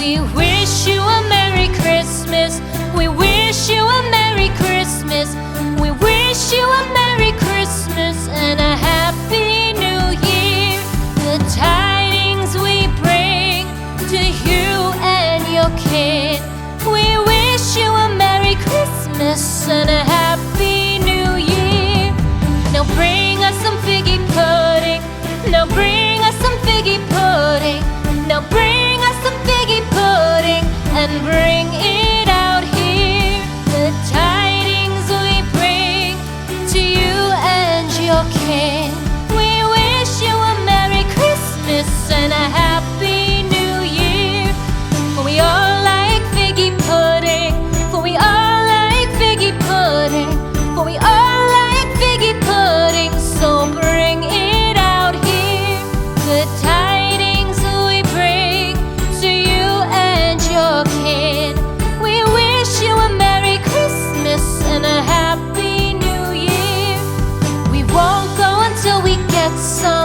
We wish you a Merry Christmas. We wish you a Merry Christmas. We wish you a Merry Christmas and a Happy New Year. The tidings we bring to you and your kid. We wish you a Merry Christmas and a Happy New Year. Now bring us some figgy pudding. Now bring us some figgy pudding. Now bring us some figgy pudding and bring it out here. The tidings we bring to you and your kin. We wish you a Merry Christmas and a Happy New Year. For we all like figgy pudding. For we all like figgy pudding. For we all like figgy pudding. So bring it out here. The tidings we bring to you and your kid. We wish you a Merry Christmas and a Happy New Year. We won't go until we get some